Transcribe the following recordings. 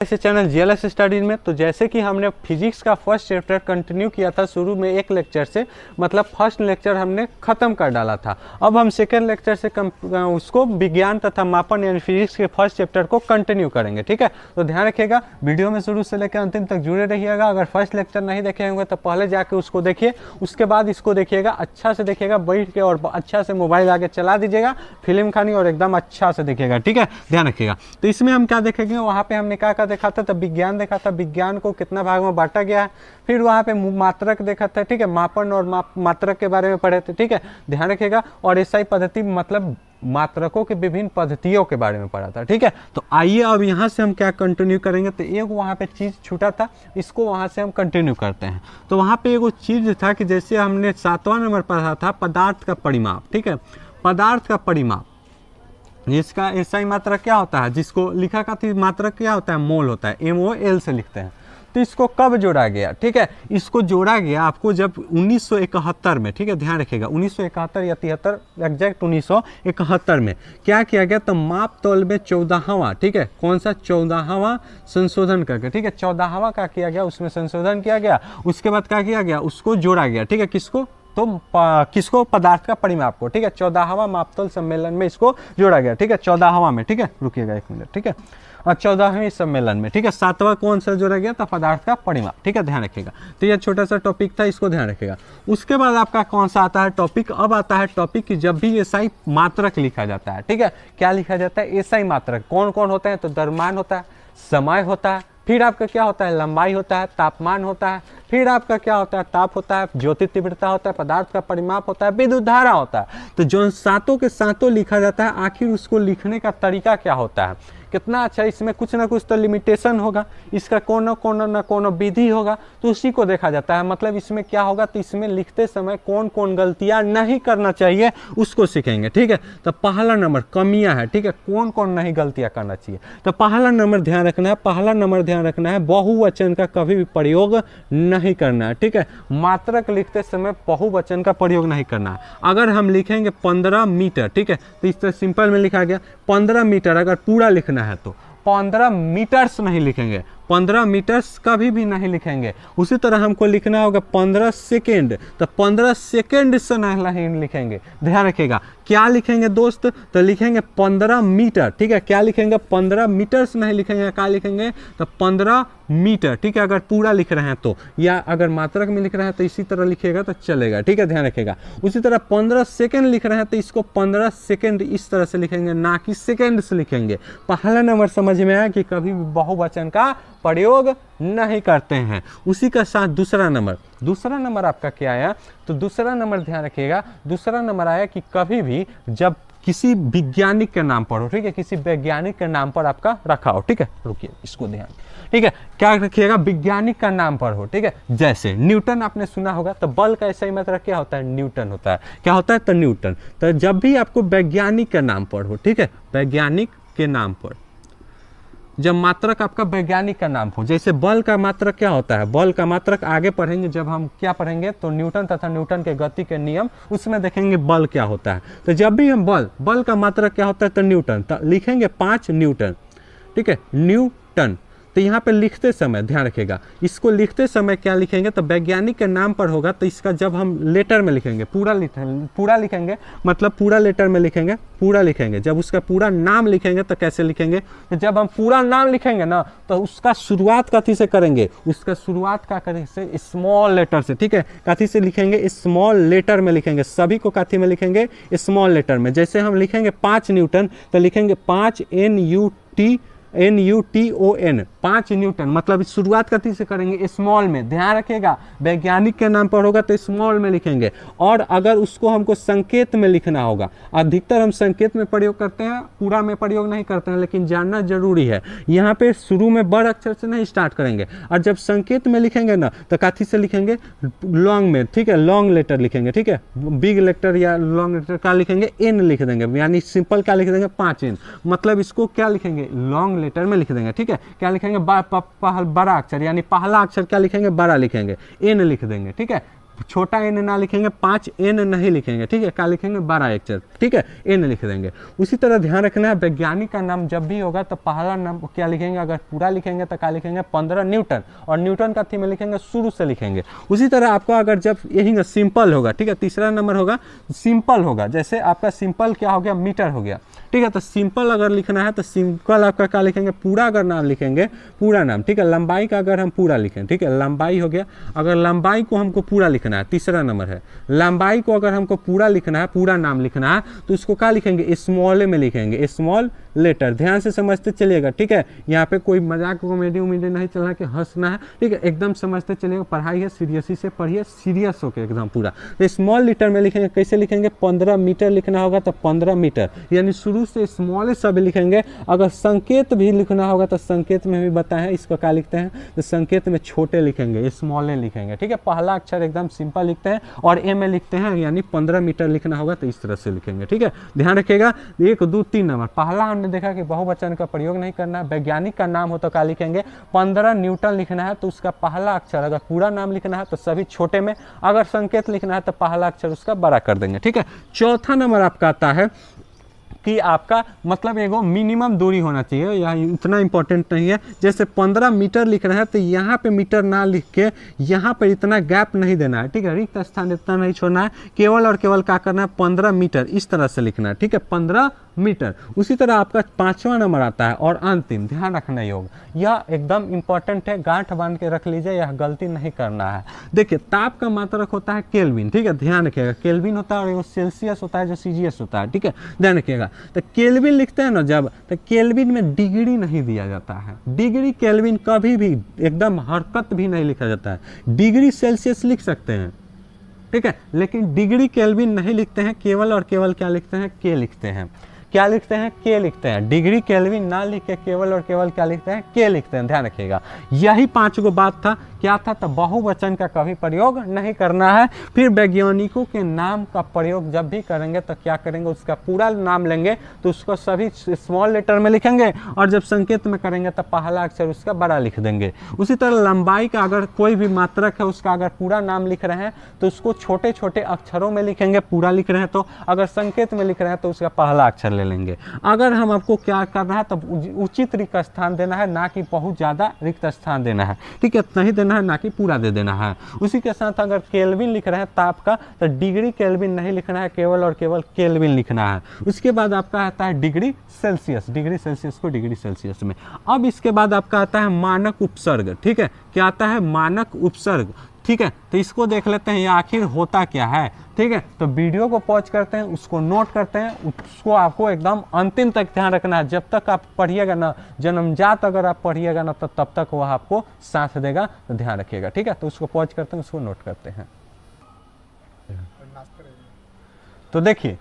ऐसे channel GLS studies में। तो जैसे कि हमने फिजिक्स का फर्स्ट चैप्टर कंटिन्यू किया था शुरू में एक लेक्चर से, मतलब फर्स्ट लेक्चर हमने ख़त्म कर डाला था। अब हम सेकेंड लेक्चर से उसको विज्ञान तथा मापन यानी फिजिक्स के फर्स्ट चैप्टर को कंटिन्यू करेंगे। ठीक है, तो ध्यान रखिएगा, वीडियो में शुरू से लेकर अंतिम तक जुड़े रहिएगा। अगर फर्स्ट लेक्चर नहीं देखे होंगे तो पहले जाके उसको देखिए, उसके बाद इसको देखिएगा, अच्छा से देखिएगा बैठ के और अच्छा से मोबाइल आगे चला दीजिएगा, फिल्म खानी और एकदम अच्छा से देखिएगा। ठीक है, ध्यान रखिएगा। तो इसमें हम क्या देखेंगे, वहाँ पे हमने क्या देखा था, तो विज्ञान देखा था, विज्ञान को कितना भाग में बांटा गया है। फिर वहाँ पे मात्रक देखा था, ठीक है, मापन और मात्रक के बारे में पढ़े थे। ठीक है, ध्यान रखिएगा। और एसआई पद्धति मतलब मात्रकों के विभिन्न पद्धतियों के बारे में पढ़ा था। ठीक है, तो आइए अब यहाँ से हम क्या कंटिन्यू करेंगे। तो एक वहाँ पे चीज़ छूटा था, इसको वहाँ से हम कंटिन्यू करते हैं। तो वहाँ पे एक चीज़ था कि जैसे हमने 7वां नंबर पढ़ा था पदार्थ का परिमाप। ठीक है, पदार्थ का परिमाप, जिसका एसआई मात्रक क्या होता है, जिसको लिखा का थी मात्रक क्या होता है, मोल होता है, MOL से लिखते हैं। तो इसको कब जोड़ा गया, ठीक है, इसको जोड़ा गया आपको जब 1971 में, ठीक है, ध्यान रखिएगा 1971 या 73 एग्जैक्ट 1971 में क्या किया गया, तो माप तौल में 14वां, ठीक है, कौन सा 14वां संशोधन करके, ठीक है, 14वां का किया गया, उसमें संशोधन किया गया। उसके बाद क्या किया गया, उसको जोड़ा गया। ठीक है, किसको, तो किसको, पदार्थ का परिमाप को। ठीक है, 14वां मापतोल सम्मेलन में इसको जोड़ा गया। ठीक है, 14वां में, ठीक है, रुकिएगा एक मिनट। ठीक है, और 14वें सम्मेलन में, ठीक है, 7वां कौन सा जोड़ा गया था, पदार्थ का परिमाप। ठीक है, ध्यान रखिएगा। तो यह छोटा सा टॉपिक था, इसको ध्यान रखिएगा। उसके बाद आपका कौन सा आता है टॉपिक, अब आता है टॉपिक कि जब भी एसआई मात्रक लिखा जाता है। ठीक है, क्या लिखा जाता है, एसआई मात्रक कौन कौन होते हैं, तो द्रव्यमान होता है, समय होता है, फिर आपका क्या होता है, लंबाई होता है, तापमान होता है, फिर आपका क्या होता है, ताप होता है, ज्योति तीव्रता होता है, पदार्थ का परिमाप होता है, विद्युत धारा होता है। तो जो सातों के सातों लिखा जाता है, आखिर उसको लिखने का तरीका क्या होता है, कितना अच्छा, इसमें कुछ ना कुछ तो लिमिटेशन होगा, इसका कोनो विधि होगा, तो उसी को देखा जाता है। मतलब इसमें क्या होगा, तो इसमें लिखते समय कौन कौन गलतियां नहीं करना चाहिए उसको सीखेंगे। ठीक है, तो पहला नंबर कमियां है, ठीक है, कौन कौन नहीं गलतियां करना चाहिए। तो पहला नंबर ध्यान रखना है, पहला नंबर ध्यान रखना है, बहुवचन का कभी भी प्रयोग नहीं करना है। ठीक है, मात्रक लिखते समय बहुवचन का प्रयोग नहीं करना है। अगर हम लिखेंगे 15 मीटर, ठीक है, तो इस तरह सिंपल में लिखा गया 15 मीटर, अगर पूरा लिखना है तो 15 मीटर्स नहीं लिखेंगे, 15 मीटर्स कभी भी नहीं लिखेंगे। उसी तरह हमको लिखना होगा 15 सेकेंड, तो 15 सेकेंड से नहीं लिखेंगे। ध्यान रखिएगा, क्या लिखेंगे दोस्त, तो लिखेंगे 15 मीटर। ठीक है, क्या लिखेंगे, 15 मीटर्स नहीं लिखेंगे, क्या लिखेंगे, तो 15 मीटर। ठीक है, अगर पूरा लिख रहे हैं तो, या अगर मात्रक में लिख रहे हैं तो इसी तरह लिखिएगा तो चलेगा। ठीक है, ध्यान रखिएगा। उसी तरह 15 सेकेंड लिख रहे हैं तो इसको 15 सेकेंड इस तरह से लिखेंगे, ना कि सेकेंड से लिखेंगे। पहला नंबर समझ में आया कि कभी भी बहुवचन का प्रयोग नहीं करते हैं। उसी का साथ दूसरा नंबर आपका क्या आया, तो दूसरा नंबर ध्यान रखिएगा, दूसरा नंबर आया कि कभी भी जब किसी वैज्ञानिक के नाम पर हो, ठीक है, किसी वैज्ञानिक के नाम पर आपका रखा हो। ठीक है, रुकिए इसको ध्यान, ठीक है, क्या रखिएगा, वैज्ञानिक का नाम पर हो। ठीक है, जैसे न्यूटन आपने सुना होगा, तो बल का ऐसा ही मतलब क्या होता है, न्यूटन होता है। क्या होता है, तो न्यूटन। तो जब भी आपको वैज्ञानिक के नाम पर हो, ठीक है, वैज्ञानिक के नाम पर जब मात्रक आपका वैज्ञानिक का नाम हो, जैसे बल का मात्रक क्या होता है, बल का मात्रक आगे पढ़ेंगे जब हम क्या पढ़ेंगे, तो न्यूटन तथा न्यूटन के गति के नियम, उसमें देखेंगे बल क्या होता है। तो जब भी हम बल का मात्रक क्या होता है, तो न्यूटन, तो लिखेंगे 5 न्यूटन। ठीक है, न्यूटन। तो यहाँ पे लिखते समय ध्यान रखिएगा, इसको लिखते समय क्या लिखेंगे, तो वैज्ञानिक के नाम पर होगा, तो इसका जब हम लेटर में लिखेंगे, पूरा लिखेंगे, मतलब पूरा लेटर में लिखेंगे, पूरा लिखेंगे। जब उसका पूरा नाम लिखेंगे तो कैसे लिखेंगे, तो जब हम पूरा नाम लिखेंगे ना, तो उसका शुरुआत कथी से करेंगे, उसका शुरुआत का करेंगे से स्मॉल लेटर से। ठीक है, कथी से लिखेंगे, स्मॉल लेटर में लिखेंगे, सभी को कथी में लिखेंगे, स्मॉल लेटर में। जैसे हम लिखेंगे 5 न्यूटन, तो लिखेंगे 5 NUTON, 5 न्यूटन, मतलब शुरुआत कथी से करेंगे, स्मॉल में। ध्यान रखिएगा, वैज्ञानिक के नाम पर होगा तो स्मॉल में लिखेंगे। और अगर उसको हमको संकेत में लिखना होगा, अधिकतर हम संकेत में प्रयोग करते हैं, पूरा में प्रयोग नहीं करते हैं, लेकिन जानना जरूरी है। यहाँ पे शुरू में बड़ अक्षर से नहीं स्टार्ट करेंगे, और जब संकेत में लिखेंगे ना, तो कथी से लिखेंगे, लॉन्ग में। ठीक है, लॉन्ग लेटर लिखेंगे। ठीक है, बिग लेटर या लॉन्ग लेटर क्या लिखेंगे, N लिख देंगे, यानी सिंपल क्या लिख देंगे, 5N, मतलब इसको क्या लिखेंगे, लॉन्ग लेटर में लिख देंगे। ठीक है, क्या लिखेंगे, बड़ा अक्षर, यानी पहला अक्षर क्या लिखेंगे, बड़ा लिखेंगे, N लिख देंगे। ठीक है, छोटा n ना लिखेंगे, 5n नहीं लिखेंगे, ठीक है, क्या लिखेंगे 12 अक्षर, ठीक है, n लिख देंगे। उसी तरह ध्यान रखना है वैज्ञानिक का नाम जब भी होगा तो पहला नाम क्या लिखेंगे, अगर पूरा लिखेंगे तो क्या लिखेंगे 15 न्यूटन, और न्यूटन का थी में लिखेंगे शुरू से लिखेंगे। उसी तरह आपका अगर जब यही सिंपल होगा, ठीक है, तीसरा नंबर होगा सिंपल होगा, जैसे आपका सिंपल क्या हो गया मीटर हो गया, ठीक है, तो सिंपल अगर लिखना है तो सिंपल आपका क्या लिखेंगे पूरा, अगर नाम लिखेंगे पूरा नाम, ठीक है, लंबाई का अगर हम पूरा लिखें, ठीक है, लंबाई हो गया, अगर लंबाई को हमको पूरा लिखना है, तीसरा नंबर है लंबाई को अगर हमको पूरा लिखना है, पूरा नाम लिखना है तो उसको क्या लिखेंगे स्मॉल में लिखेंगे, स्मॉल लेटर, ध्यान से समझते चलिएगा, ठीक है, यहाँ पे कोई मजाक कॉमेडी उमेडी नहीं चलना कि हंसना है, ठीक है, एकदम समझते चलिएगा, पढ़ाई है सीरियसली से पढ़िए, सीरियस होकर एकदम पूरा। तो स्मॉल लीटर में लिखेंगे, कैसे लिखेंगे 15 मीटर लिखना होगा तो 15 मीटर, यानी शुरू से स्मॉल सब लिखेंगे। अगर संकेत भी लिखना होगा तो संकेत में भी बताएं इसको क्या लिखते हैं, तो संकेत में छोटे लिखेंगे, स्मॉल लिखेंगे, ठीक है, पहला अक्षर एकदम सिंपल लिखते हैं और ए में लिखते हैं, यानी 15 मीटर लिखना होगा तो इस तरह से लिखेंगे, ठीक है, ध्यान रखिएगा। 1 2 3 नंबर, पहला हमने देखा कि बहुवचन का प्रयोग नहीं करना, वैज्ञानिक का नाम हो तो क्या लिखेंगे 15 न्यूटन लिखना है तो उसका पहला अक्षर, अगर पूरा नाम लिखना है तो सभी छोटे में, अगर संकेत लिखना है तो पहला अक्षर उसका बड़ा कर देंगे, ठीक है। चौथा नंबर आपका आता है कि आपका मतलब एगो मिनिमम दूरी होना चाहिए, यह इतना इंपॉर्टेंट नहीं है, जैसे 15 मीटर लिखना है तो यहाँ पे मीटर ना लिख के यहाँ पर इतना गैप नहीं देना है, ठीक है, रिक्त स्थान इतना नहीं छोड़ना है, केवल और केवल क्या करना है 15 मीटर इस तरह से लिखना है, ठीक है, 15 मीटर। उसी तरह आपका 5वां नंबर आता है और अंतिम, ध्यान रखना योग, यह एकदम इंपॉर्टेंट है, गांठ बांध के रख लीजिए, यह गलती नहीं करना है। देखिए ताप का मात्रक होता है केल्विन, ठीक है, ध्यान रखिएगा, केल्विन होता है और वो सेल्सियस होता है जो सीजीएस होता है, ठीक है, ध्यान रखिएगा। तो केल्विन लिखते हैं ना जब, तो केल्विन में डिग्री नहीं दिया जाता है, डिग्री केल्विन कभी भी एकदम हरकत भी नहीं लिखा जाता है, डिग्री सेल्सियस लिख सकते हैं, ठीक है, लेकिन डिग्री केल्विन नहीं लिखते हैं, केवल और केवल क्या लिखते हैं के लिखते हैं, क्या लिखते हैं के लिखते हैं, डिग्री केल्विन ना लिख के केवल और केवल क्या लिखते हैं के लिखते हैं, ध्यान रखिएगा। यही 5 गो बात था, क्या था, तो बहुवचन का कभी प्रयोग नहीं करना है। फिर वैज्ञानिकों के नाम का प्रयोग जब भी करेंगे तो क्या करेंगे, उसका पूरा नाम लेंगे तो उसको सभी स्मॉल लेटर में लिखेंगे, और जब संकेत में करेंगे तो पहला अक्षर उसका बड़ा लिख देंगे। उसी तरह लंबाई का अगर कोई भी मात्रक है उसका अगर पूरा नाम लिख रहे हैं तो उसको छोटे छोटे अक्षरों में लिखेंगे, पूरा लिख रहे हैं तो, अगर संकेत में लिख रहे हैं तो उसका पहला अक्षर ले लेंगे। अगर हम आपको क्या करना है तो उचित रिक्त स्थान देना है, ना कि बहुत ज़्यादा रिक्त स्थान देना है, ठीक है, नहीं देना है, ना कि पूरा दे देना है। उसी के साथ अगर केल्विन लिख रहे हैं ताप का तो डिग्री केल्विन नहीं लिखना है, केवल और केवल केल्विन लिखना है। उसके बाद आपका आता है डिग्री सेल्सियस, डिग्री सेल्सियस को डिग्री सेल्सियस में। अब इसके बाद आपका आता है मानक उपसर्ग, ठीक है, क्या आता है मानक उपसर्ग, ठीक है, तो इसको देख लेते हैं ये आखिर होता क्या है, ठीक है, तो वीडियो को पॉज करते हैं, उसको नोट करते हैं, उसको आपको एकदम अंतिम तक ध्यान रखना है। जब तक आप पढ़िएगा ना, जन्मजात अगर आप पढ़िएगा ना तो तब तक वह आपको साथ देगा, तो ध्यान रखिएगा, ठीक है। तो उसको पॉज करते हैं, उसको नोट करते हैं। तो देखिए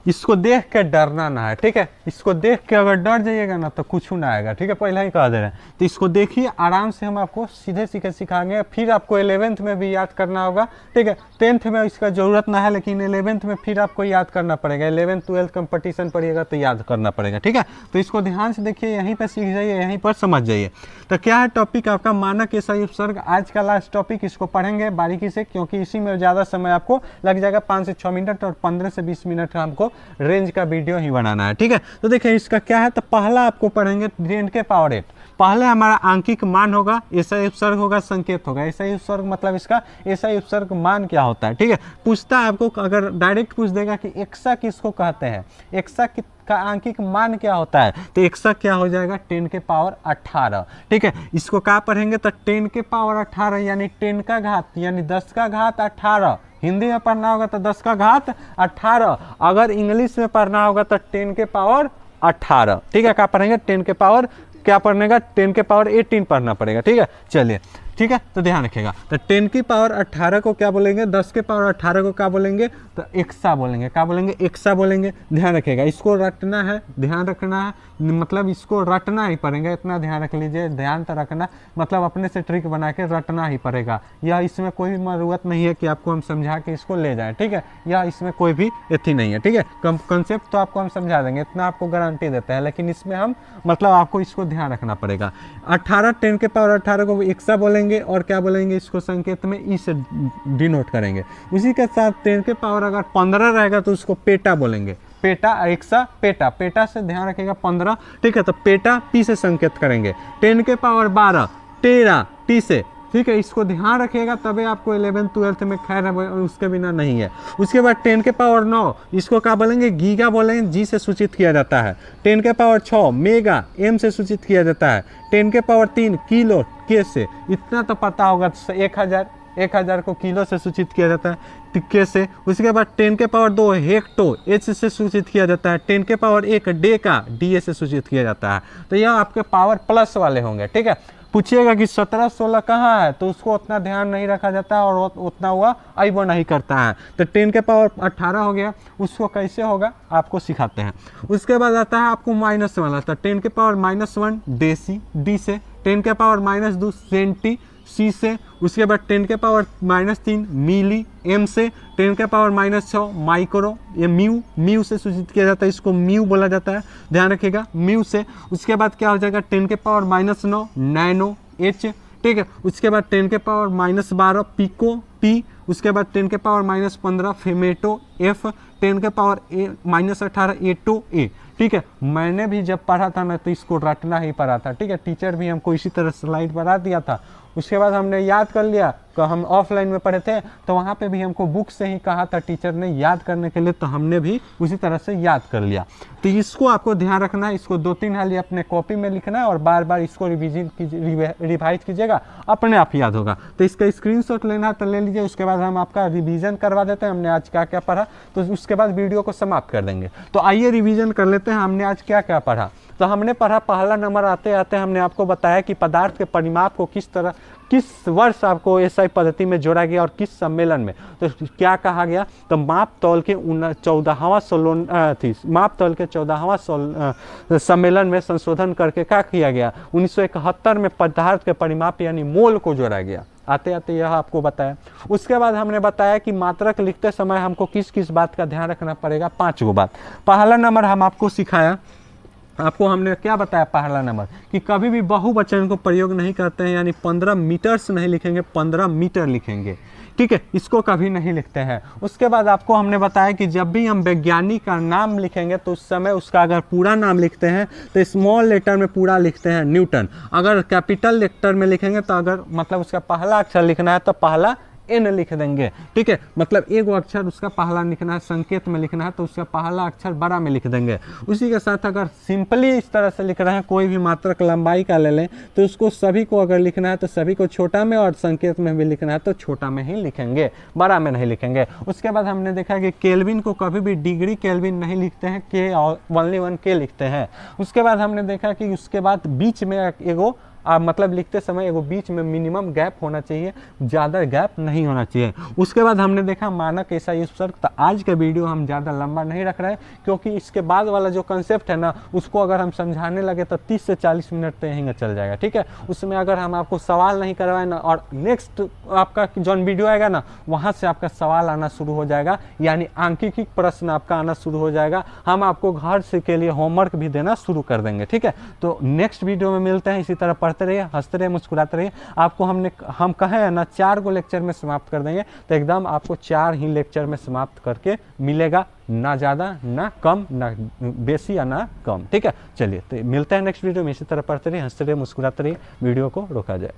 इसको देख के डरना ना है, ठीक है, इसको देख के अगर डर जाइएगा ना तो कुछ ना आएगा, ठीक है, पहले ही कह दे रहे हैं। तो इसको देखिए आराम से, हम आपको सीधे सीधे सिखाएंगे। फिर आपको 11th में भी याद करना होगा, ठीक है, 10th में इसका ज़रूरत ना है, लेकिन 11th में फिर आपको याद करना पड़ेगा, 11th 12th कंपटीशन पढ़िएगा तो याद करना पड़ेगा, ठीक है। तो इसको ध्यान से देखिए, यहीं पर सीख जाइए, यहीं पर समझ जाइए। तो क्या है टॉपिक आपका मानक एसआई उपसर्ग, आज का लास्ट टॉपिक, इसको पढ़ेंगे बारीकी से, क्योंकि इसी में ज़्यादा समय आपको लग जाएगा, 5 से 6 मिनट और 15 से 20 मिनट हमको रेंज का वीडियो ही बनाना है, ठीक है। तो देखिए इसका क्या है, तो पहला आपको पढ़ेंगे 10 के पावर 8, पहले हमारा आंकिक मान होगा, एसआई उपसर्ग होगा, संकेत होगा। एसआई उपसर्ग मतलब इसका एसआई उपसर्ग मान क्या होता है, ठीक है, पूछता है आपको, अगर डायरेक्ट पूछ देगा कि एक्सा किसको कहते हैं, एक्सा का आंकिक मान क्या होता है, तो एक्सा क्या हो जाएगा 10 के पावर 18, ठीक है। इसको क्या पढ़ेंगे तो 10 के पावर 18 यानी 10 का घात, यानी 10 का घात 18, हिंदी में पढ़ना होगा तो 10 का घात 18, अगर इंग्लिश में पढ़ना होगा तो 10 के पावर 18, ठीक है। क्या पढ़ेंगे 10 के पावर, क्या पढ़ने का 10 के पावर 18 पढ़ना पड़ेगा, ठीक है। चलिए ठीक है, तो ध्यान रखिएगा। तो 10 की पावर 18 को क्या बोलेंगे, 10 के पावर 18 को क्या बोलेंगे, तो एक्सा बोलेंगे, क्या बोलेंगे, एक्सा बोलेंगे। ध्यान रखिएगा, इसको रटना है, ध्यान रखना है मतलब इसको रटना ही पड़ेगा, इतना ध्यान रख लीजिए, ध्यान तो रखना, मतलब अपने से ट्रिक बना के रटना ही पड़ेगा। यह इसमें कोई भी ज़रूरत नहीं है कि आपको हम समझा के इसको ले जाएं, ठीक है, यह इसमें कोई भी एथी नहीं है, ठीक है। कंसेप्ट तो आपको हम समझा देंगे, इतना आपको गारंटी देते हैं, लेकिन इसमें हम मतलब आपको इसको ध्यान रखना पड़ेगा। 18 10 के पावर 18 को एक्सा बोलेंगे और क्या बोलेंगे, इसको संकेत में ई से डिनोट करेंगे। उसी के साथ 10 के पावर अगर 15 रहेगा तो उसको पेटा बोलेंगे, पेटा एक्सा पेटा, पेटा से ध्यान रखेगा 15, ठीक है, तो पेटा पी से संकेत करेंगे। 10 के पावर 12 टेरा टी से, ठीक है, इसको ध्यान रखिएगा, तभी आपको 11th 12th में खैर है, उसके बिना नहीं है। उसके बाद 10 के पावर 9 इसको क्या बोलेंगे, गीगा बोलेंगे, जी से सूचित किया जाता है। 10 के पावर 6 मेगा, एम से सूचित किया जाता है। 10 के पावर 3 किलो, के से, इतना तो पता होगा, 1000 को किलो से सूचित किया जाता है, के से। उसके बाद 10 के पावर 2 हेक्टो, एच से सूचित किया जाता है। 10 के पावर 1 डेका, डी से सूचित किया जाता है। तो यह आपके पावर प्लस वाले होंगे, ठीक है। पूछिएगा कि 17 16 कहाँ है, तो उसको उतना ध्यान नहीं रखा जाता और उतना हुआ आइबो नहीं करता है। तो 10 के पावर 18 हो गया, उसको कैसे होगा आपको सिखाते हैं। उसके बाद आता है आपको माइनस वाला, तो 10 के पावर -1 डेसी, डी से। 10 के पावर -2 सेंटी, सी से। उसके बाद 10 के पावर -3 मिली, एम से। 10 के पावर -6 माइक्रो, ये म्यू से सूचित किया जाता है, इसको म्यू बोला जाता है, ध्यान रखिएगा, म्यू से। उसके बाद क्या हो जाएगा, 10 के पावर -9 नैनो, एच, ठीक है। उसके बाद 10 के पावर -12 पिको, पी। उसके बाद 10 के पावर -15 फेमेटो, एफ। 10 के पावर -18 एटो, ए, ठीक है। मैंने भी जब पढ़ा था ना तो इसको रटना ही पड़ा था, ठीक है। टीचर भी हमको इसी तरह स्लाइड बना दिया था, उसके बाद हमने याद कर लिया। तो हम ऑफलाइन में पढ़े थे तो वहाँ पे भी हमको बुक से ही कहा था टीचर ने याद करने के लिए, तो हमने भी उसी तरह से याद कर लिया। तो इसको आपको ध्यान रखना है, इसको 2-3 हाल अपने कॉपी में लिखना है और बार बार इसको रिवाइज कीजिएगा, अपने आप याद होगा। तो इसका स्क्रीनशॉट लेना है तो ले लीजिए, उसके बाद हम आपका रिवीजन करवा देते हैं, हमने आज क्या क्या पढ़ा, तो उसके बाद वीडियो को समाप्त कर देंगे। तो आइए रिवीजन कर लेते हैं, हमने आज क्या क्या पढ़ा। तो हमने पढ़ा, पहला नंबर आते आते हमने आपको बताया कि पदार्थ के परिमाप को किस वर्ष आपको एसआई पद्धति में जोड़ा गया और किस सम्मेलन में। तो क्या कहा गया, तो माप तौल के 14वां सम्मेलन में संशोधन करके क्या किया गया, 1971 में पदार्थ के परिमाप यानी मोल को जोड़ा गया। आते आते यह आपको बताया। उसके बाद हमने बताया कि मात्रक लिखते समय हमको किस किस बात का ध्यान रखना पड़ेगा, 5 गो बात। पहला नंबर हम आपको सिखाया, आपको हमने क्या बताया, पहला नंबर कि कभी भी बहुवचन को प्रयोग नहीं करते हैं, यानी 15 मीटर्स नहीं लिखेंगे, 15 मीटर लिखेंगे, ठीक है, इसको कभी नहीं लिखते हैं। उसके बाद आपको हमने बताया कि जब भी हम वैज्ञानिक का नाम लिखेंगे तो उस समय उसका अगर पूरा नाम लिखते हैं तो स्मॉल लेटर में पूरा लिखते हैं न्यूटन, अगर कैपिटल लेटर में लिखेंगे तो अगर मतलब उसका पहला अक्षर लिखना है तो पहला एन लिख देंगे, ठीक है, मतलब एक अक्षर उसका पहला लिखना है, संकेत में लिखना है तो उसका पहला अक्षर बड़ा में लिख देंगे। उसी के साथ अगर सिंपली इस तरह से लिख रहे हैं, कोई भी मात्रक लंबाई का ले लें तो उसको सभी को अगर लिखना है तो सभी को छोटा में, और संकेत में भी लिखना है तो छोटा में ही लिखेंगे, बड़ा में नहीं लिखेंगे। उसके बाद हमने देखा कि केल्विन को कभी भी डिग्री केल्विन नहीं लिखते हैं, के ओनली 1 के लिखते हैं। उसके बाद हमने देखा कि उसके बाद बीच में एगो मतलब लिखते समय एगो बीच में मिनिमम गैप होना चाहिए, ज़्यादा गैप नहीं होना चाहिए। उसके बाद हमने देखा मानक एसआई उपसर्ग। तो आज का वीडियो हम ज़्यादा लंबा नहीं रख रहे हैं, क्योंकि इसके बाद वाला जो कंसेप्ट है ना, उसको अगर हम समझाने लगे तो 30 से 40 मिनट तो यहीं चल जाएगा, ठीक है। उसमें अगर हम आपको सवाल नहीं करवाए ना, और नेक्स्ट आपका जो वीडियो आएगा ना, वहाँ से आपका सवाल आना शुरू हो जाएगा, यानी आंकिकी प्रश्न आपका आना शुरू हो जाएगा। हम आपको घर से के लिए होमवर्क भी देना शुरू कर देंगे, ठीक है। तो नेक्स्ट वीडियो में मिलते हैं, इसी तरह पढ़ते रहिए, हंसते रहिए, मुस्कुराते रहिए। आपको हम कहे ना 4 गो लेक्चर में समाप्त कर देंगे, तो एकदम आपको 4 ही लेक्चर में समाप्त करके मिलेगा, ना ज़्यादा ना कम, ना बेसी या ना कम, ठीक है। चलिए तो मिलते हैं नेक्स्ट वीडियो में, इसी तरह पढ़ते रहिए, हंसते रहिए, मुस्कुराते रहिए, वीडियो को रोका जाए।